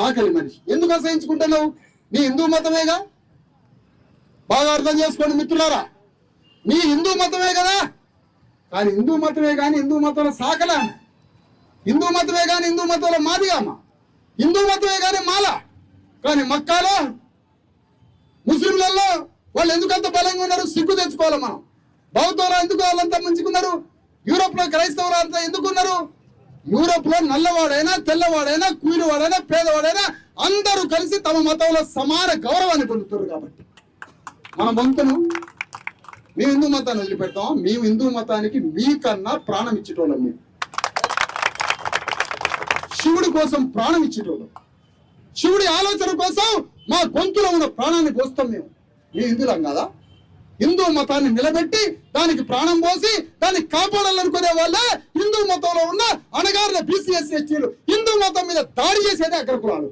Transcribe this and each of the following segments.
ఆకలి మనిషి. ఎందుకు అసహించుకుంటున్నావు? నీ హిందూ మతమేగా. బాగా అర్థం చేసుకోండి మిత్రులారా, నీ హిందూ మతమే కదా. కానీ హిందూ మతమే కానీ హిందూ మతంలో సాకలా, హిందూ మతమే కానీ హిందూ మతంలో మాదిగామ, హిందూ మతమే కానీ మాల. కానీ మక్కాలో ముస్లింలలో వాళ్ళు ఎందుకంత బలంగా ఉన్నారు? సిగ్గు తెచ్చుకోవాలి మనం. బౌద్ధంలో ఎందుకు వాళ్ళంతా మంచుకున్నారు? యూరోప్ లో క్రైస్తవులు అంతా ఎందుకున్నారు? యూరోప్ లో నల్లవాడైనా తెల్లవాడైనా కూలివాడైనా పేదవాడైనా అందరూ కలిసి తమ మతంలో సమాన గౌరవాన్ని పొందుతారు. కాబట్టి మన వంతును మేము హిందూ మతాన్ని వదిలిపెడతాం. మేము హిందూ మతానికి మీకన్నా ప్రాణం ఇచ్చేటోళ్ళం. మేము శివుడి కోసం ప్రాణం ఇచ్చేటోళ్ళం. శివుడి ఆలోచన కోసం మా గొంతులో ఉన్న ప్రాణాన్ని పోస్తాం. మేము హిందువులం కదా. హిందూ మతాన్ని నిలబెట్టి దానికి ప్రాణం పోసి దాన్ని కాపాడాలనుకునే వాళ్ళే హిందూ మతంలో ఉన్న అణగారిన బీసీఎస్సీ ఎస్టీలు హిందూ మతం మీద దాడి చేసేదే అగ్రకులాలు.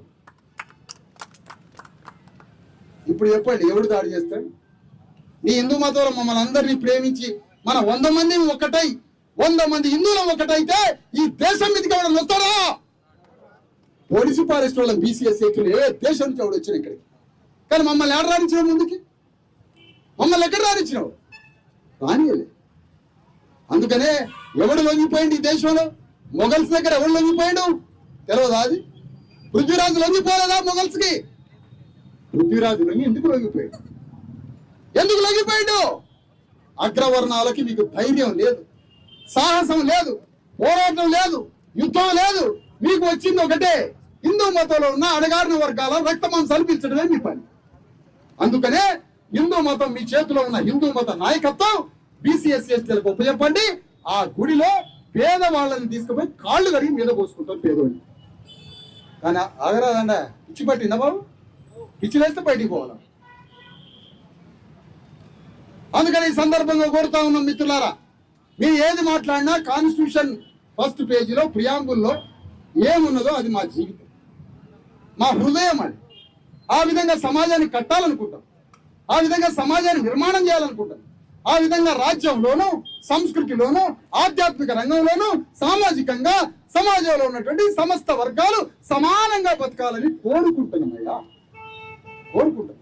ఇప్పుడు చెప్పండి, ఎవడు దాడి చేస్తాడు? నీ హిందూ మతంలో మమ్మల్ని అందరినీ ప్రేమించి మన 100 మంది ఒకటై 100 మంది హిందువులం ఒకటైతే ఈ దేశం మీదకి ఎవడన్నా వస్తాడా? పోలీసు ఫారెస్ట్ వాళ్ళ బీసీఎస్సీ ఎస్టీలు ఏ దేశం నుంచి ఎవడు వచ్చిన ఇక్కడికి? కానీ మమ్మల్ని ఎక్కడ రాణించినావు? ముందుకి మమ్మల్ని ఎక్కడ రాణించినావు? రానియలే. అందుకనే ఎవడు లొంగిపోయింది ఈ దేశంలో? మొఘల్స్ దగ్గర ఎవడు లొంగిపోయాడు తెలియదా? అది పృథ్వీరాజు లొంగిపోలేదా మొఘల్స్కి? పృథ్వీరాజు ఎందుకు లొంగిపోయాడు? ఎందుకు లొంగిపోయాడు? అగ్రవర్ణాలకి మీకు ధైర్యం లేదు, సాహసం లేదు, పోరాటం లేదు, యుద్ధం లేదు. మీకు వచ్చింది ఒకటే, హిందూ మతంలో ఉన్న అణగారిన వర్గాల రక్తమాంసాలు పీల్చడమే మీ పని. అందుకనే హిందూ మతం మీ చేతిలో ఉన్న హిందూ మత నాయకత్వం బీసీఎస్సీ ఎస్టీలకు ఉపయోగపడి ఆ గుడిలో పేదవాళ్ళని తీసుకుపోయి కాళ్ళు కడిగి మీద పోసుకుంటారు పేదోడిని. కానీ ఆగరాదండ పిచ్చి పట్టిందా బాబు? పిచ్చిలేస్తే బయటికి పోవాలి. అందుకని ఈ సందర్భంగా కోరుతా ఉన్నాం మిత్రులారా, మీరు ఏది మాట్లాడినా కాన్స్టిట్యూషన్ ఫస్ట్ పేజీలో ప్రియాంబుల్లో ఏమున్నదో అది మా జీవితం, మా హృదయం. అది ఆ విధంగా సమాజాన్ని కట్టాలనుకుంటాం, ఆ విధంగా సమాజాన్ని నిర్మాణం చేయాలనుకుంటాం, ఆ విధంగా రాజ్యంలోనూ సంస్కృతిలోనూ ఆధ్యాత్మిక రంగంలోనూ సామాజికంగా సమాజంలో ఉన్నటువంటి సమస్త వర్గాలు సమానంగా బతకాలని కోరుకుంటున్నామయ్యా, కోరుకుంటాం.